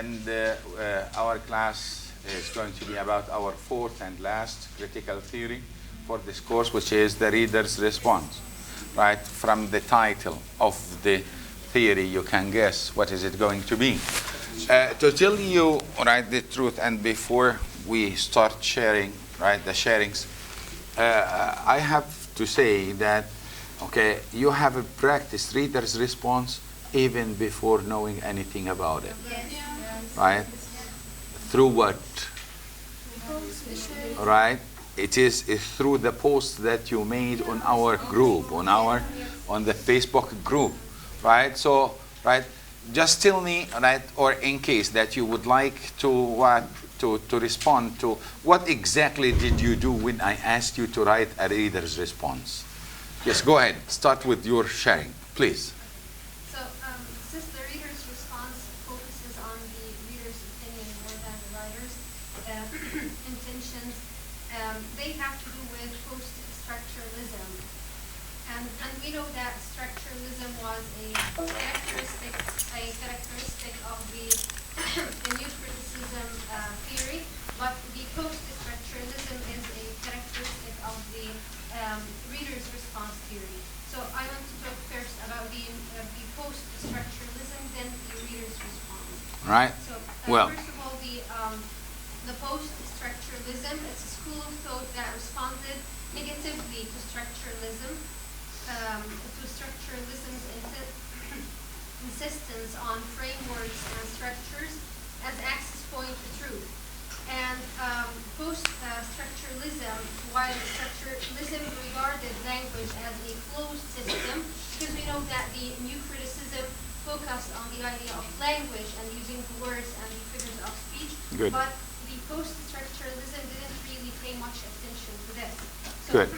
and our class is going to be about our fourth and last critical theory for this course, which is the reader's response. Right? From the title of the theory, you can guess what is it going to be. To tell you, right, the truth, and before we start sharing, right, the sharings, I have to say that, okay, you have a practiced reader's response even before knowing anything about it. Yes. Right? Through what? Right? It is through the posts that you made on our group, on the Facebook group. Right? So, right, just tell me, right, or in case that you would like to respond to, what exactly did you do when I asked you to write a reader's response? Yes, go ahead. Start with your sharing, please. So, since the reader's response focuses on the reader's opinion more than the writer's intentions, they have to do with post-structuralism. And we know that structuralism was a characteristic of the new criticism theory, but the post-structuralism is a characteristic of the reader's response theory. So I want to talk first about the post-structuralism, then the reader's response. Right. So well, first of all, the post-structuralism, it's a school of thought that responded negatively to structuralism. To structuralism's insistence on frameworks and structures as access point to truth. And post-structuralism, while structuralism regarded language as a closed system, because we know that the new criticism focused on the idea of language and using the words and the figures of speech. Good. But the post-structuralism didn't really pay much attention to this. So, good.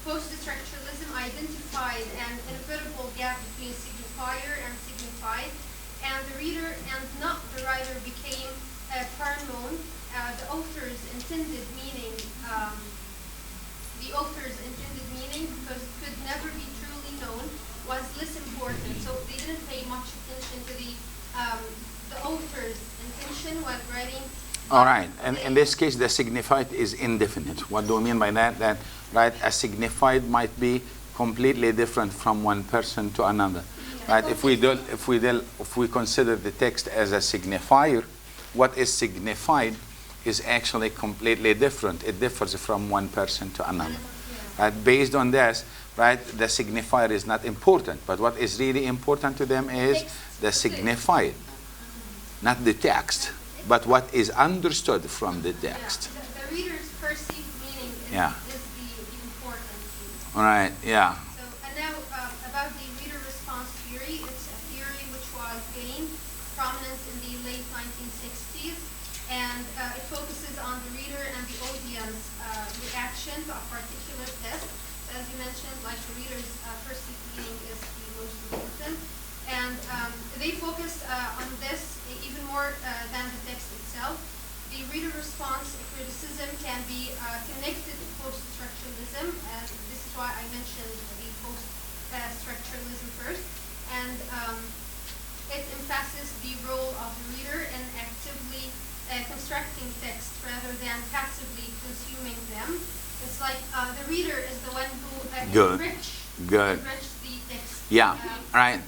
Post-structuralism identified an inevitable gap between signifier and signified, and the reader and not the writer became unknown. The author's intended meaning, because it could never be truly known, was less important. So they didn't pay much attention to the author's intention when writing. All right, and in this case, the signified is indefinite. What do we mean by that? That, right, a signified might be completely different from one person to another. Yeah. Right? If we consider the text as a signifier, what is signified is actually completely different. It differs from one person to another. Yeah. Right? Based on this, right, the signifier is not important, but what is really important to them is the signified, not the text, but what is understood from the text. Yeah, the reader's perceived meaning is the important thing. All right, yeah. So, and now about the reader response theory, it's a theory which was gained prominence in the late 1960s, and it focuses on the reader and the audience reaction to a particular text. As you mentioned, like the reader's perceived meaning is the most important. And they focused on this even more than the text itself. The reader response criticism can be connected to post-structuralism, and this is why I mentioned the post-structuralism first. And it emphasizes the role of the reader in actively constructing text rather than passively consuming them. It's like the reader is the one who enrich the text. Yeah, right.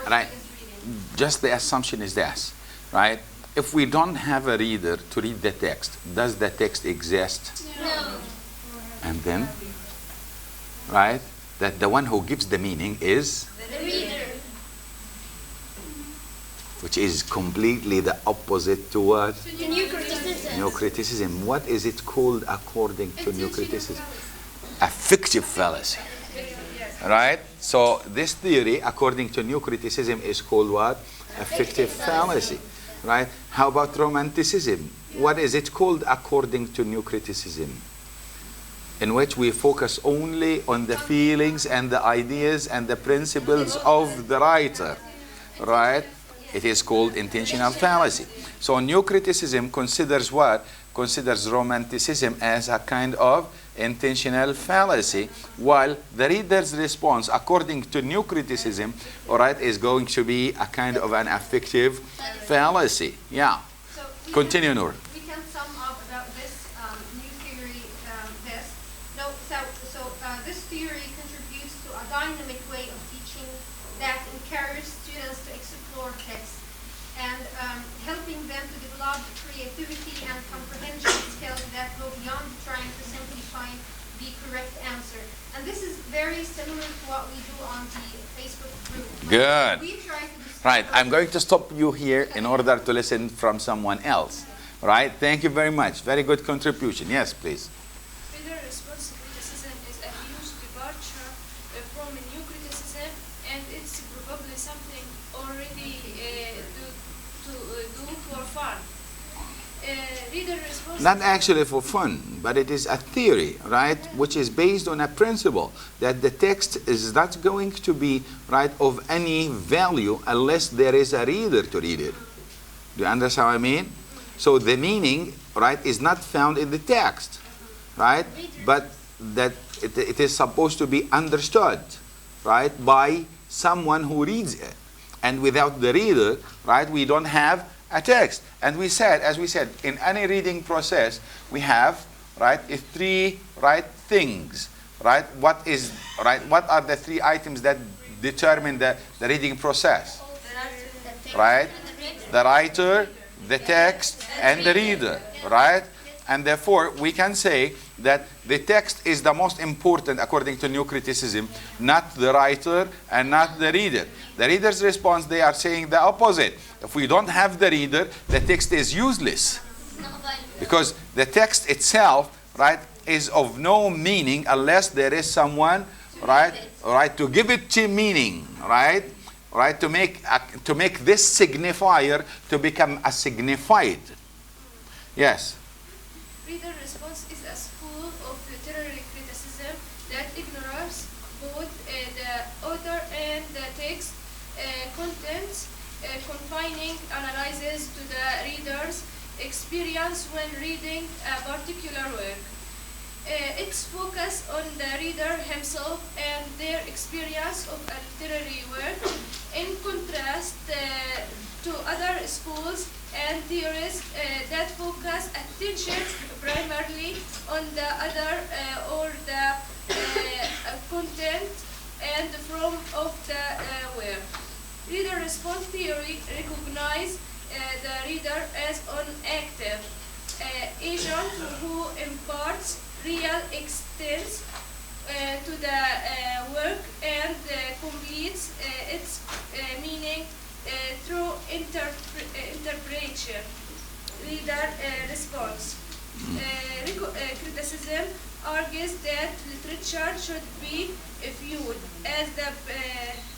Right. Just the assumption is this, right? If we don't have a reader to read the text, does the text exist? No. And then, right, that the one who gives the meaning is? The reader. Which is completely the opposite to what? To new criticism. New criticism. What is it called according to new criticism? A fictive fallacy. Right? So this theory, according to new criticism, is called what? A fictive fallacy. Right? How about romanticism? What is it called according to new criticism? In which we focus only on the feelings and the ideas and the principles of the writer. Right? It is called intentional fallacy. So new criticism considers what? considers romanticism as a kind of intentional fallacy, while the reader's response, according to new criticism, all right, is going to be a kind of an affective fallacy. Yeah. So Continue, Noor. we can sum up about this new theory. This theory contributes to a dynamic way of teaching that encourages students to explore text and helping them to develop creativity and comprehension skills that go beyond trying to simply find the correct answer. And this is very similar to what we do on the Facebook group. Good. We try to discover. Right, I'm going to stop you here in order to listen from someone else. Right, thank you very much. Very good contribution. Yes, please. Reader response criticism is a huge departure from a new criticism, and it's probably something already do for fun. Reader response. Not actually for fun, but it is a theory, right, which is based on a principle that the text is not going to be, right, of any value unless there is a reader to read it. Do you understand what I mean? So the meaning, right, is not found in the text, right, but that it is supposed to be understood, right, by someone who reads it. And without the reader, right, we don't have a text. And we said, as we said, in any reading process, we have, right, three, right, things, right? What are the three items that determine the reading process? Right? The writer, the text, and the reader, right? And therefore, we can say that the text is the most important according to new criticism, not the writer and not the reader. The reader's response, they are saying the opposite. If we don't have the reader, the text is useless. Because the text itself, right, is of no meaning unless there is someone, right, to give it to meaning, right, to make this signifier to become a signified. Yes. Reader response is a school of literary criticism that ignores both the author and the text contents, confining analysis to the reader's experience when reading a particular work. Its focus on the reader himself and their experience of a literary work, in contrast to other schools and theories that focus attention primarily on the other or the content and form of the work. Reader response theory recognizes the reader as an active agent who imparts real extent to the work and completes its meaning through interpretation. Reader response. Criticism argues that literature should be viewed as the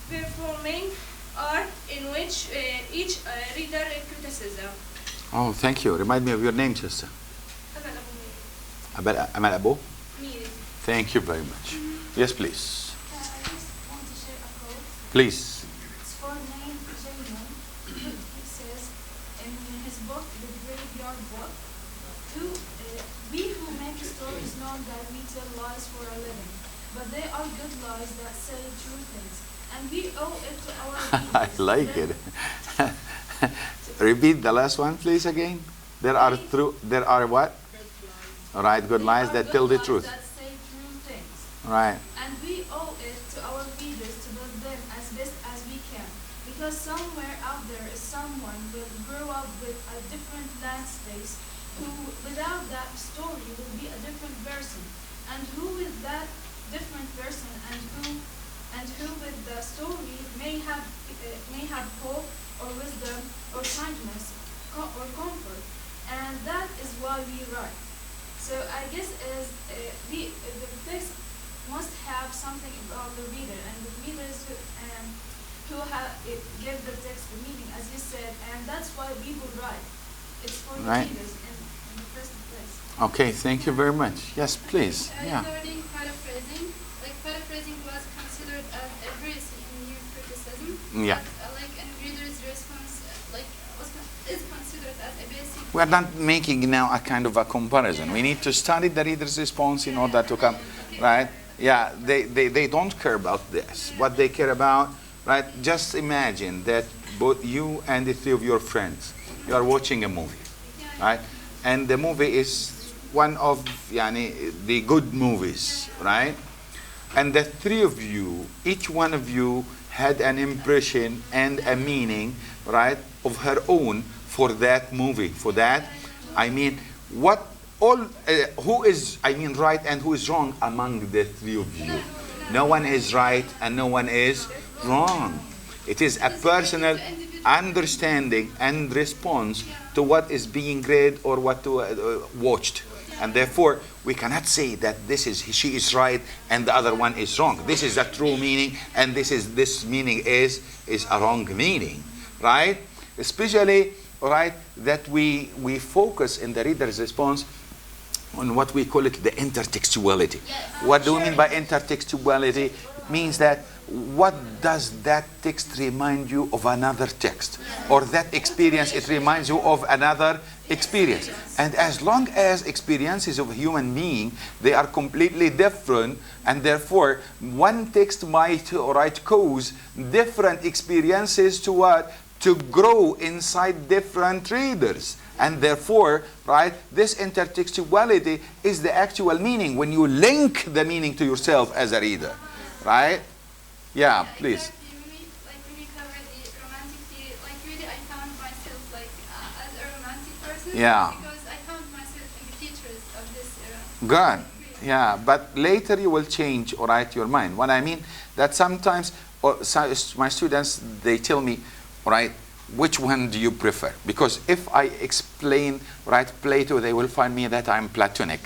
performing art in which each reader criticism. Oh, thank you. Remind me of your name, sister. Amal Abu? Thank you very much. Yes, please. I just want to share a quote. Please. It's for Naim Jayman. He says in his book, The Graveyard Book, we who make stories know that we tell lies for a living, but they are good lies that say true things, and we owe it to our readers. I like it. Repeat the last one, please, again. There are what? Right, good lies that tell the truth. That say true things. Right. And we owe it to our readers to build them as best as we can. Because somewhere out there is someone who grew up with a different land space, who without that story will be a different person. And who with that different person and who with the story may have hope or wisdom or kindness or comfort. And that is why we write. So I guess the text must have something about the reader, and the readers who give the text the meaning, as you said, and that's why people write. It's for the readers in the first place. Okay, thank you very much. Yes, please. Yeah. Regarding paraphrasing, paraphrasing was considered as a heresy in new criticism. Yeah. But, reader's response, is considered as a basic. We are not making now a kind of a comparison. We need to study the reader's response in order to come, right? Yeah, they don't care about this. What they care about, right? Just imagine that both you and the three of your friends, you are watching a movie, right? And the movie is one of the good movies, right? And the three of you, each one of you had an impression and a meaning, right, of her own for that movie. For that, I mean, who is, right and who is wrong among the three of you? No one is right and no one is wrong. It is a personal understanding and response to what is being read or what watched. And therefore, we cannot say that she is right and the other one is wrong. This is a true meaning, and this meaning is a wrong meaning, right? Especially, right, that we focus in the reader's response on what we call it the intertextuality. What do we mean by intertextuality? It means that what does that text remind you of another text? Or that experience, it reminds you of another experience. And as long as experiences of a human being, they are completely different, and therefore one text might cause different experiences to what? To grow inside different readers. And therefore, right, this intertextuality is the actual meaning when you link the meaning to yourself as a reader, right? Yeah, please. Exactly. When we covered the romantic theory, really I found myself as a romantic person. Yeah. Because I found myself in the features of this era. Good. Yeah, but later you will change, all right, your mind. What I mean, that sometimes my students, they tell me, all right, which one do you prefer? Because if I explain, right, Plato, they will find me that I'm Platonic.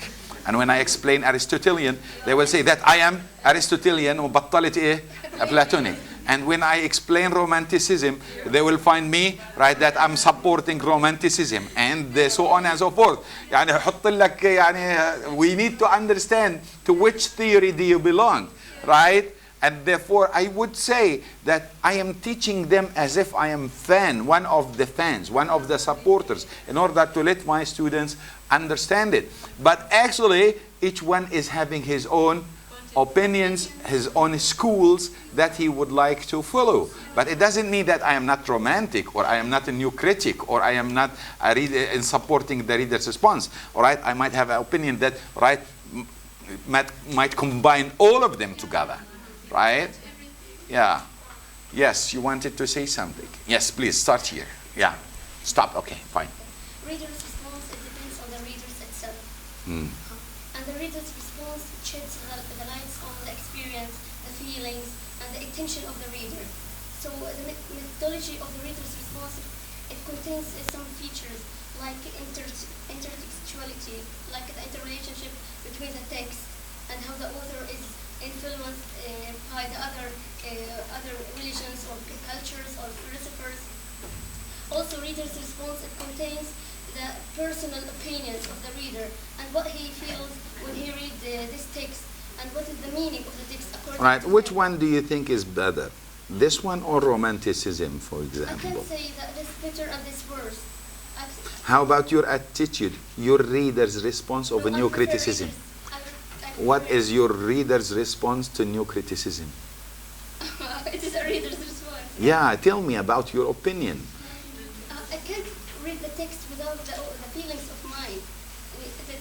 And when I explain Aristotelian, they will say that I am Aristotelian وبطلت Platonic. And when I explain Romanticism, they will find me, right, that I'm supporting Romanticism, and so on and so forth. We need to understand to which theory do you belong, right? And therefore, I would say that I am teaching them as if I am one of the fans, one of the supporters, in order to let my students understand it. But actually, each one is having his own opinions, his own schools that he would like to follow. But it doesn't mean that I am not romantic, or I am not a new critic, or I am not a reader in supporting the reader's response. All right, I might have an opinion that, right, might combine all of them together. Right? Yeah. Yes, you wanted to say something. Yes, please, start here. Yeah. Stop. Okay, fine. Reader's response, it depends on the reader's itself. Mm. And the reader's response sheds the lights on the experience, the feelings, and the intention of the reader. So the methodology of the reader's response, it contains some features like intertextuality, like the interrelationship between the text and how the author is influenced by the other religions or cultures or philosophers. Also, reader's response, it contains the personal opinions of the reader and what he feels when he reads this text, and what is the meaning of the text according Right. to Which him. one do you think is better? This one or Romanticism, for I example? can say that this better and this worse. How about your attitude, your reader's response of a new criticism? What is your reader's response to new criticism? It is a reader's response. Yeah, tell me about your opinion. I can't read the text without the feelings of mine.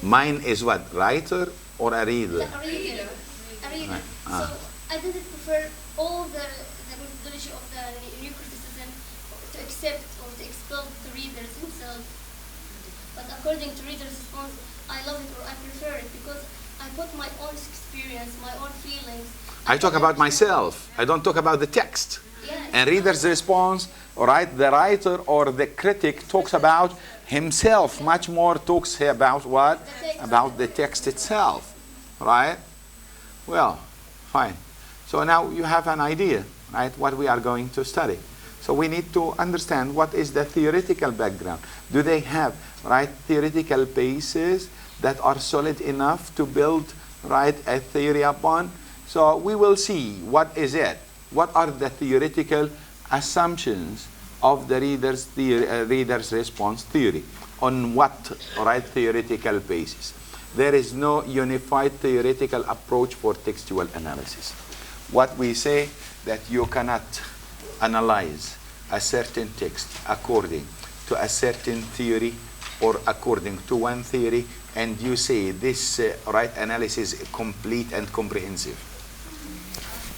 Mine is what? Writer or a reader? A reader. Right. So I didn't prefer all the methodology of the new criticism to accept or to expel the readers themselves. But according to reader's response, I love it or I prefer it because I put my own experience, my own feelings. I talk about myself. I don't talk about the text. Yes. And reader's response, all right, the writer or the critic talks about himself, much more talks about what? About the text itself, right? Well, fine. So now you have an idea, right, what we are going to study. So we need to understand what is the theoretical background. Do they have, right, theoretical bases that are solid enough to build, right, a theory upon? So we will see what is it. What are the theoretical assumptions of the reader's response theory? on what, right, theoretical basis? There is no unified theoretical approach for textual analysis. What we say that you cannot analyze a certain text according to a certain theory or according to one theory, and you say this right analysis is complete and comprehensive.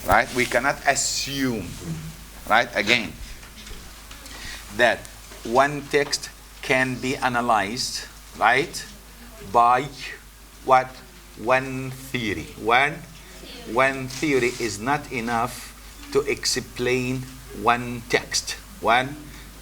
Right? We cannot assume, right, again, that one text can be analyzed, right, by what? One theory. One theory is not enough to explain one text. One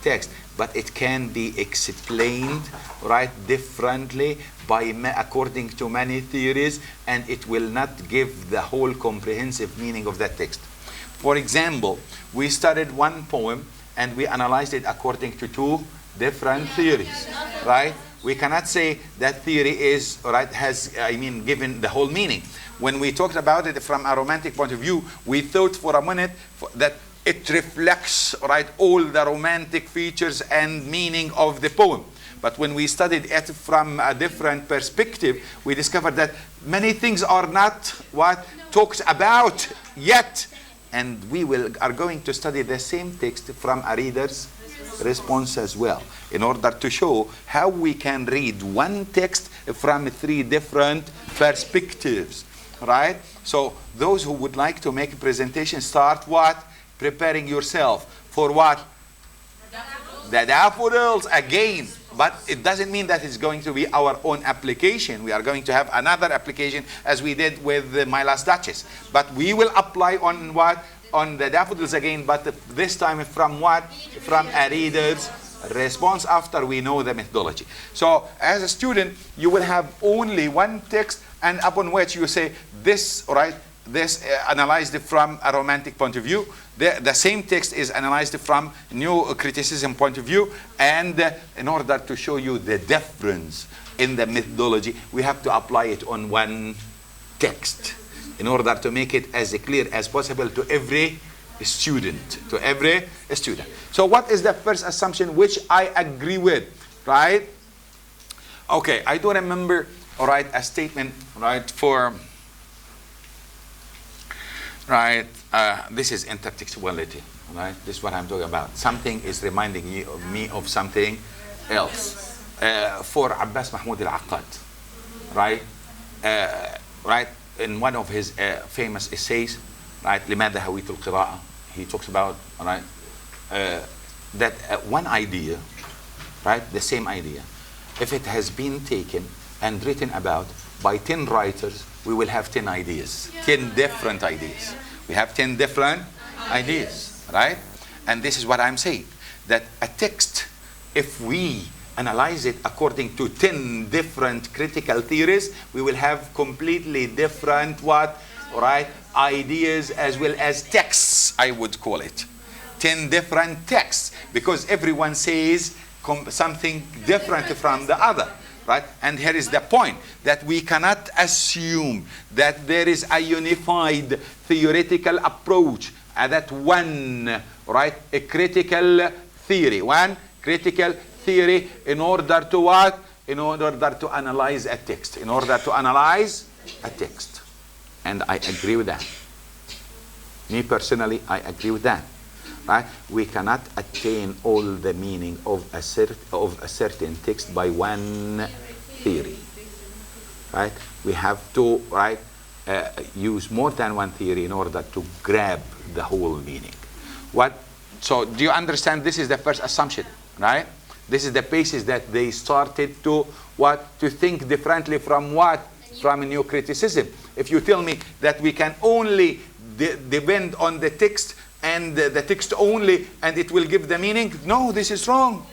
text. But it can be explained, right, differently by according to many theories, and it will not give the whole comprehensive meaning of that text. For example, we studied one poem and we analyzed it according to two different theories, right? We cannot say that theory is, right, has, given the whole meaning. When we talked about it from a romantic point of view, we thought for a minute that it reflects, right, all the romantic features and meaning of the poem. But when we studied it from a different perspective, we discovered that many things are not what talked about yet. And we are going to study the same text from a reader's response as well, in order to show how we can read one text from three different perspectives, right? So those who would like to make a presentation, start what? Preparing yourself for what? The daffodils again. But it doesn't mean that it's going to be our own application. We are going to have another application as we did with My Last Duchess. But we will apply on what? On the daffodils again, but this time from what? From a reader's response after we know the methodology. So as a student, you will have only one text, and upon which you say this, right? This analyzed from a romantic point of view. The same text is analyzed from new criticism point of view, and in order to show you the difference in the methodology, we have to apply it on one text in order to make it as clear as possible to every student. So what is the first assumption which I agree with, right? Okay, I do remember, all right, a statement, right, for, right, this is intertextuality, right? This is what I'm talking about. Something is reminding me of something else. For Abbas Mahmoud al-Aqad, right? Right, in one of his famous essays, right, لماذا هويت القراءة, he talks about, right, that one idea, right, the same idea, if it has been taken and written about by 10 writers, we will have 10 ideas, 10 different ideas. We have 10 different ideas, right? And this is what I'm saying, that a text, if we analyze it according to 10 different critical theories, we will have completely different what, right, ideas as well as texts, I would call it. 10 different texts, because everyone says something different from the other, right? And here is the point, that we cannot assume that there is a unified theoretical approach, that one, right, a critical theory, one critical theory in order to what? In order to analyze a text. In order to analyze a text. And I agree with that. Me personally, I agree with that. Right? We cannot attain all the meaning of a certain text by one theory. Right? We have to, right, use more than one theory in order to grab the whole meaning. So do you understand? This is the first assumption, right? This is the basis that they started to what? To think differently from what? From a new criticism. If you tell me that we can only depend on the text and the text only and it will give the meaning, no, this is wrong.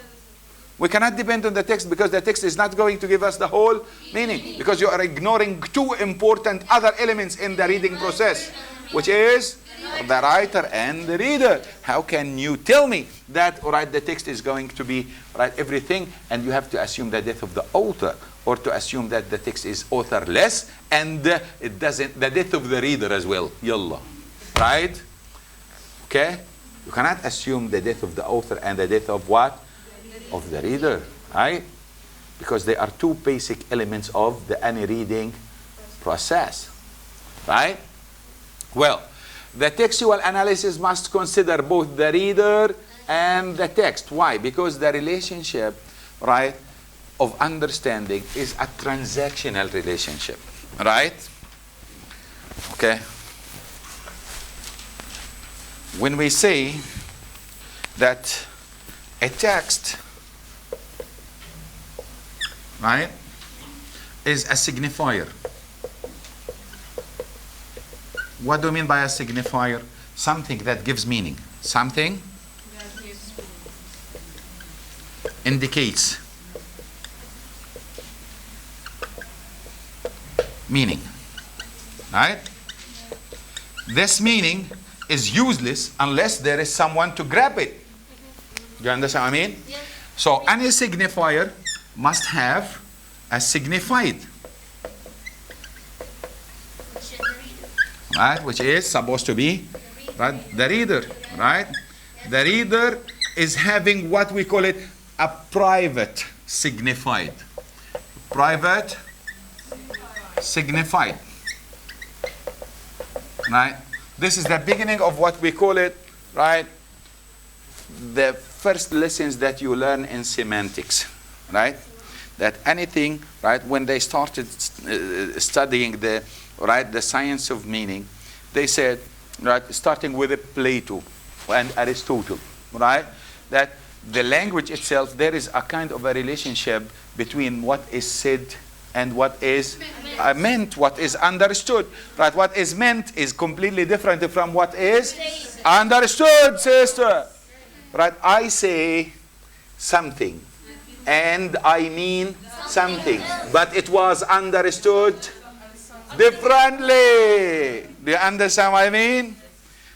We cannot depend on the text because the text is not going to give us the whole meaning, because you are ignoring two important other elements in the reading process, which is the writer and the reader. How can you tell me that, all right, the text is going to be, right, everything, and you have to assume the death of the author, or to assume that the text is authorless and it doesn't, the death of the reader as well. Yallah. Right? Okay? You cannot assume the death of the author and the death of what? Of the reader. Right? because they are two basic elements of any reading process, right? Well, the textual analysis must consider both the reader and the text. Why? Because the relationship, right, of understanding is a transactional relationship, right? Okay. When we say that a text, right, is a signifier. What do you mean by a signifier? Something that gives meaning. Something indicates meaning. Right? This meaning is useless unless there is someone to grab it. Do you understand what I mean? Yes. So any signifier must have a signified, right, which is supposed to be, right, the reader, right? The reader is having what we call it a private signified. Private signified. Right? This is the beginning of what we call it, right, the first lessons that you learn in semantics, right? That anything, right, when they started studying the science of meaning, they said, right, starting with Plato and Aristotle, right, that the language itself, there is a kind of a relationship between what is said and what is meant, what is understood, right? What is meant is completely different from what is understood, sister. Right? I say something and I mean something, but it was understood differently. Do you understand what I mean?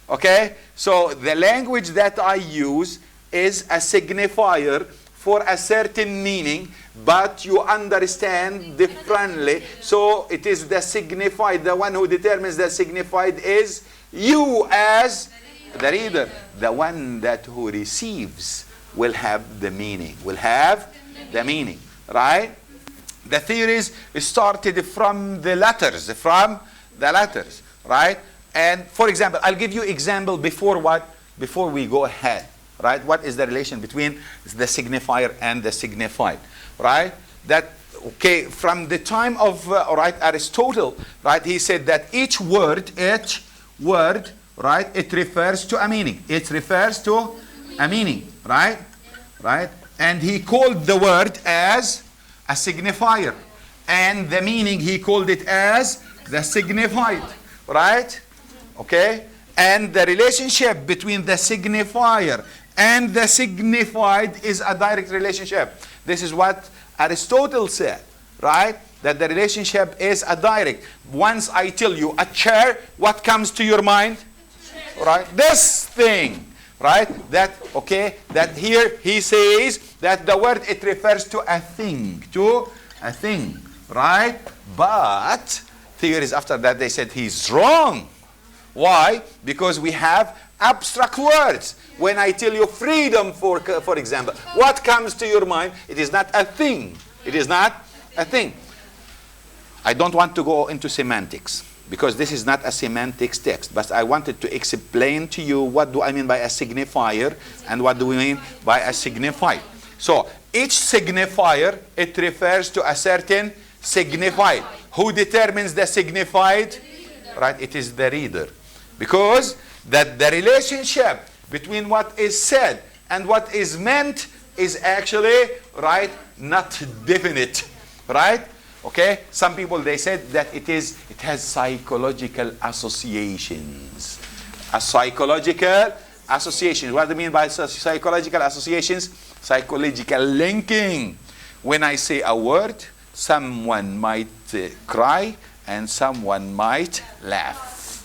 Okay? So the language that I use is a signifier for a certain meaning, but you understand differently. So it is the signified, the one who determines the signified is you as the reader. The one that who receives will have the meaning, right? The theories started from the letters, right? And for example, I'll give you example before we go ahead, right? What is the relation between the signifier and the signified, right? That, okay, from the time of Aristotle, right, he said that each word, right, it refers to a meaning. It refers to a meaning, right? Right? And he called the word as a signifier. And the meaning, he called it as the signified, right? Okay? And the relationship between the signifier and the signified is a direct relationship. This is what Aristotle said, right? That the relationship is a direct. Once I tell you a chair, what comes to your mind? Right? This thing, right? That, okay, that here he says that the word, it refers to a thing, right? But theories after that, they said he's wrong. Why? Because we have abstract words. When I tell you freedom, for example, what comes to your mind? It is not a thing. It is not a thing. I don't want to go into semantics, because this is not a semantics text, but I wanted to explain to you what do I mean by a signifier and what do we mean by a signified. So each signifier, it refers to a certain signified. Who determines the signified? Right, it is the reader. Because that the relationship between what is said and what is meant is actually, right, not definite, right? Okay, some people, they said that it has psychological associations. A psychological association. What do you mean by psychological associations? Psychological linking. When I say a word, someone might cry and someone might laugh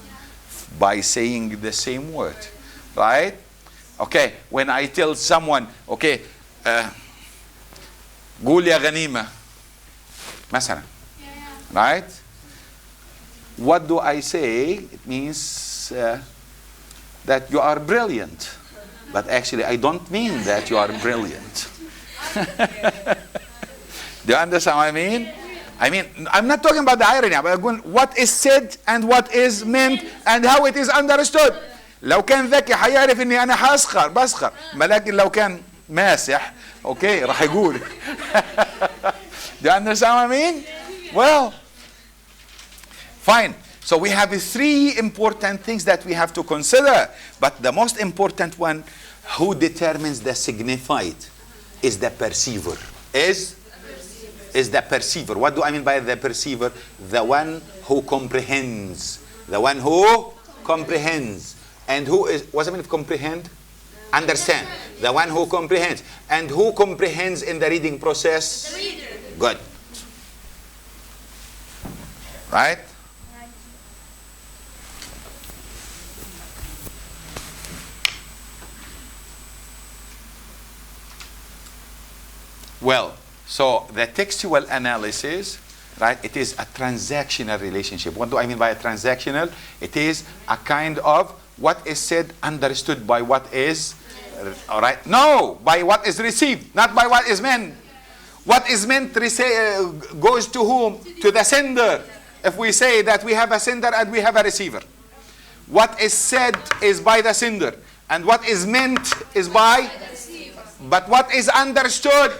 by saying the same word, right? Okay, when I tell someone, okay, قول يا غنيمة مثلا, right? What do I say? It means that you are brilliant, but actually I don't mean that you are brilliant. Do you understand what I mean? I mean, I'm not talking about the irony, but what is said and what is meant and how it is understood. لو كان ذكي حيعرف اني انا بسخر، ولكن لو كان ماسح اوكي راح يقول. Do you understand what I mean? Well, fine. So we have three important things that we have to consider, but the most important one, who determines the signified, is the perceiver. Is the perceiver. What do I mean by the perceiver? The one who comprehends. The one who comprehends. And who is, what's the meaning of comprehend? Understand. The one who comprehends. And who comprehends in the reading process? The reader. Good. Right? Well, so the textual analysis, right, it is a transactional relationship. What do I mean by a transactional? It is a kind of what is said understood by what is, all right? No, by what is received, not by what is meant. What is meant goes to whom? To the sender. If we say that we have a sender and we have a receiver. What is said is by the sender. And what is meant is by, but what is understood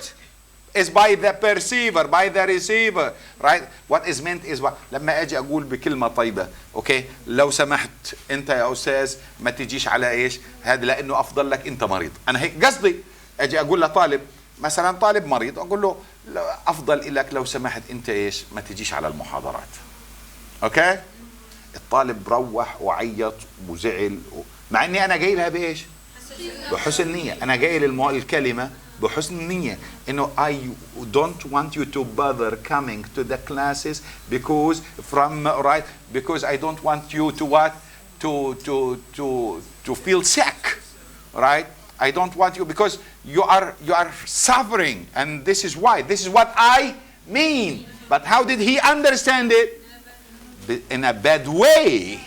is by the perceiver, by the receiver, right? What is meant is what. لما اجي اقول بكلمة طيبة، اوكي، لو سمحت انت يا استاذ ما تجيش على ايش؟ هذا لانه افضل لك انت مريض. انا هيك قصدي، اجي اقول لطالب مثلا طالب مريض اقول له افضل لك لو سمحت انت ايش؟ ما تجيش على المحاضرات. اوكي؟ الطالب روح وعيط وزعل مع اني انا جاي لها بايش؟ بحسن نية. انا جاي الكلمة بحسن نية انه I don't want you to bother coming to the classes because because I don't want you to what? To feel sick, right? I don't want you because you are suffering, and this is why. This is what I mean. But how did he understand it? In a bad way,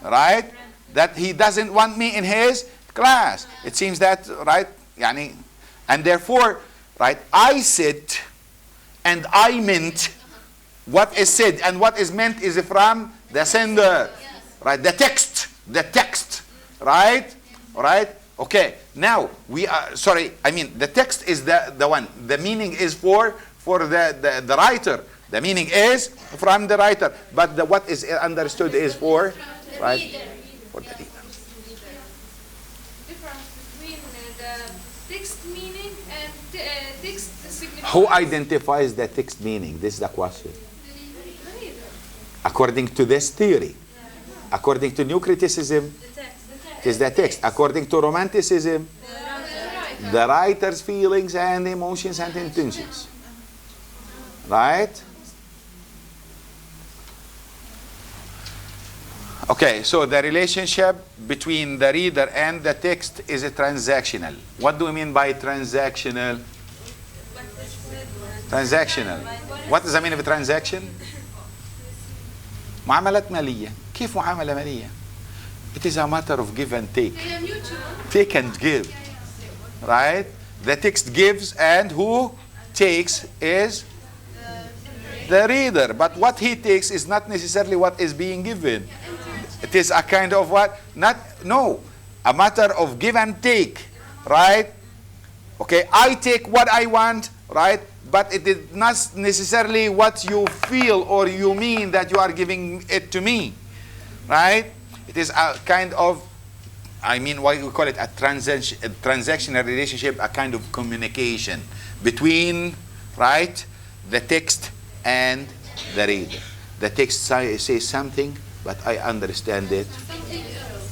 right? That he doesn't want me in his class. It seems that, right? يعني, and therefore, right, I said and I meant what is said and what is meant is from the sender, right? The text, right? Right? Okay. Now we are sorry. I mean, the text is the one. The meaning is for the writer. The meaning is from the writer, but the what is understood is for, right? For the reader. Difference between the text meaning and text significance. Who identifies the text meaning? This is the question. According to this theory, according to new criticism, it is the text. According to romanticism, the writer's feelings and emotions and intentions. Right? Okay, so the relationship between the reader and the text is a transactional. What do we mean by transactional? Transactional. What is the meaning of a transaction? معاملات مالية. كيف معاملة مالية? It is a matter of give and take. Take and give. Right? The text gives and who takes is the reader. But what he takes is not necessarily what is being given. It is a kind of what? A matter of give and take. Right? Okay, I take what I want, right? But it is not necessarily what you feel or you mean that you are giving it to me. Right? It is a kind of, I mean, what we call it a transactional relationship, a kind of communication between, right, the text and the reader. The text says something, but I understand it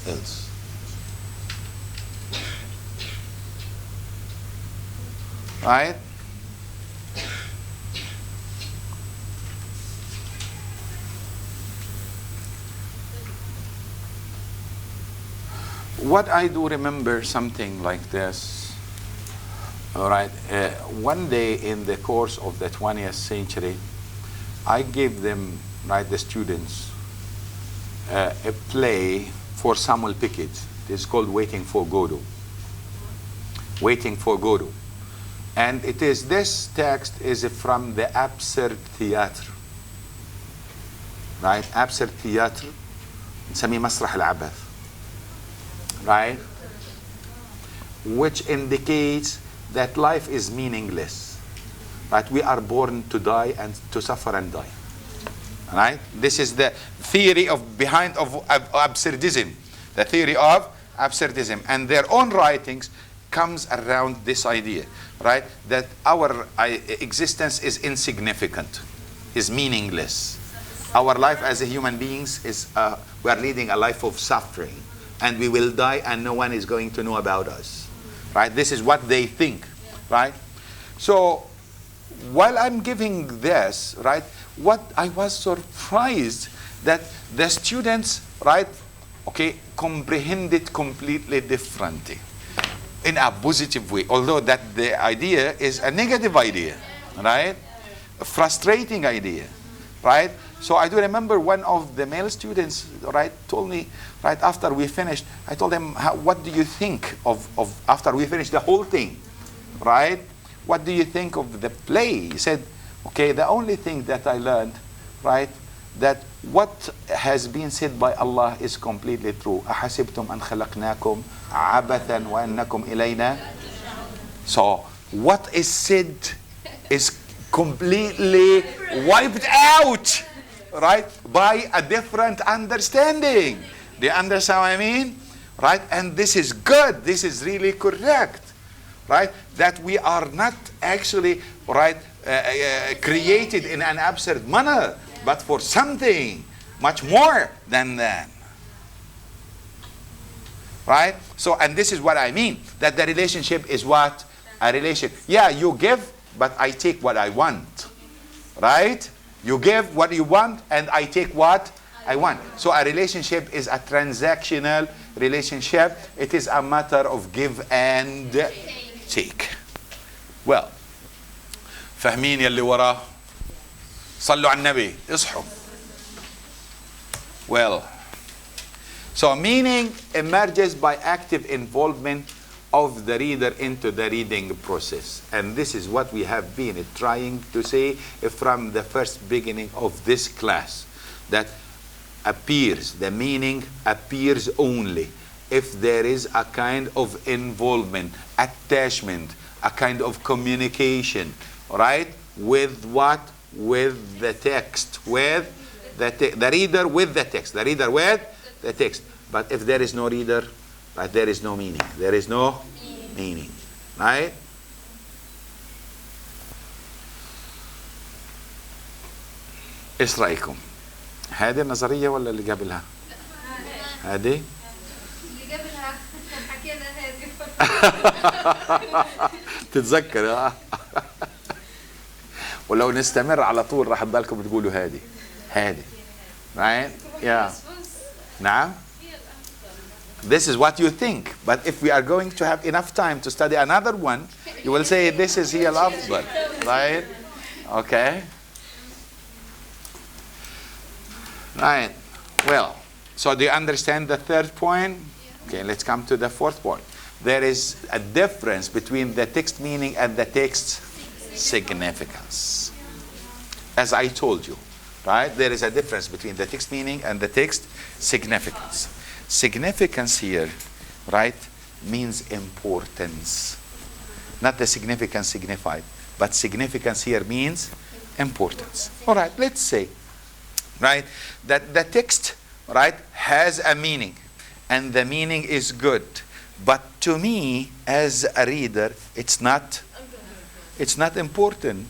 else. Right? What I do remember something like this, all right, one day in the course of the 20th century, I gave them, right, the students, a play for Samuel Pickett. It's called Waiting for Godot. Waiting for Godot. And it is, this text is from the Absurd Theater. Right? Absurd Theater. نسميه مسرح العبث. Right? Which indicates that life is meaningless. Right? We are born to die and to suffer and die. Right? This is the theory of behind of absurdism. The theory of absurdism. And their own writings comes around this idea, right? That our existence is insignificant, is meaningless. Our life as a human beings is, we are leading a life of suffering, and we will die and no one is going to know about us, right? This is what they think, right? So while I'm giving this, right, what I was surprised that the students, right, okay, comprehend it completely differently in a positive way, although that the idea is a negative idea, right? A frustrating idea, right? So I do remember one of the male students, right, told me, right after we finished, I told him, what do you think of after we finished the whole thing, right? What do you think of the play? He said, okay, the only thing that I learned, right, that what has been said by Allah is completely true. أَحَسِبْتُمْ أَنْ خَلَقْنَاكُمْ عَبَثًا وَأَنَّكُمْ إِلَيْنَا. So what is said is completely wiped out, right, by a different understanding. Do you understand what I mean? Right? And this is good. This is really correct. Right? That we are not actually, right, created in an absurd manner, but for something much more than that. Right? So, and this is what I mean, that the relationship is what? A relationship. Yeah, you give, but I take what I want. Right? You give what you want, and I take what I want. So a relationship is a transactional relationship. It is a matter of give and take. Well, فاهمين يلي وراه؟ صلوا على النبي اصحوا. Well, so meaning emerges by active involvement of the reader into the reading process. And this is what we have been trying to say from the first beginning of this class. That appears, the meaning appears only if there is a kind of involvement, attachment, a kind of communication, right? With what? With the text, with the reader with the text, the reader with the text. But if there is no reader, but there is no meaning. There is no meaning, right? ايش رايكم؟ هذه النظريه ولا اللي قبلها؟ هذه؟ اللي قبلها حكينا هذه. تتذكر ها؟ ولو نستمر على طول راح تضلكم تقولوا هذه right? Yeah. نعم. This is what you think, but if we are going to have enough time to study another one, you will say this is هي الأفضل, right? Okay. Right. Well, so do you understand the third point? Okay, let's come to the fourth point. There is a difference between the text meaning and the text significance. As I told you, right? There is a difference between the text meaning and the text significance. Significance here, right, means importance. Not the significance signified, but significance here means importance. All right, let's say, right, that the text, right, has a meaning, and the meaning is good. But to me, as a reader, it's not important.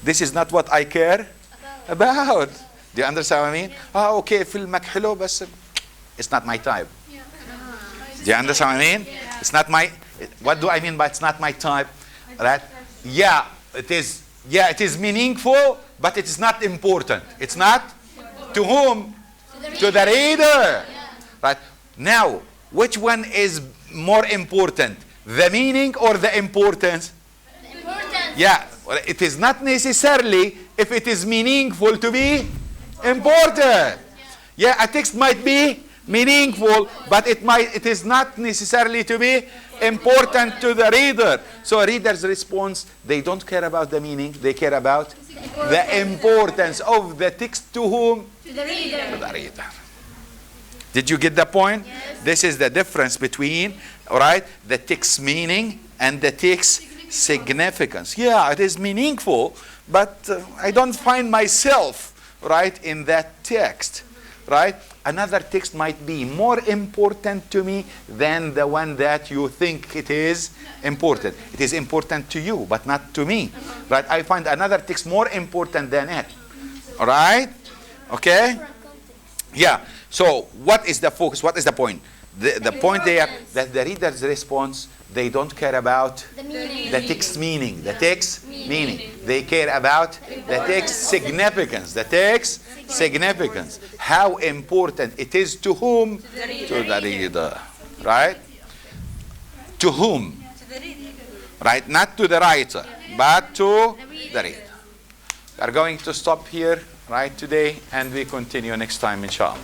This is not what I care about. Do you understand what I mean? Okay, فيلمك حلو بس it's not my type. Do you understand what I mean? It's not my, what do I mean by it's not my type? Right? Yeah, it is. Yeah, it is meaningful, but it is not important. It's not to whom? To the reader. Right? Now, which one is more important? The meaning or the importance? Important. Yeah, it is not necessarily if it is meaningful to be important. Yeah, a text might be meaningful, but it is not necessarily to be important to the reader. So reader's response, they don't care about the meaning, they care about the importance of the text to whom? To the reader. To the reader. Did you get the point? Yes. This is the difference between, all right, the text meaning and the text significance. Yeah, it is meaningful, but I don't find myself, right, in that text, right? Another text might be more important to me than the one that you think it is important. It is important to you, but not to me, right? I find another text more important than it, all right? Okay? Yeah. So what is the focus? What is the point? The point there that the reader's response, they don't care about The meaning. the text meaning. The text meaning. They care about the text significance. The text significance. How important it is to whom? To the reader. Right? To whom? Right? Not to the writer, but to the reader. We are going to stop here, right, today, and we continue next time, inshallah.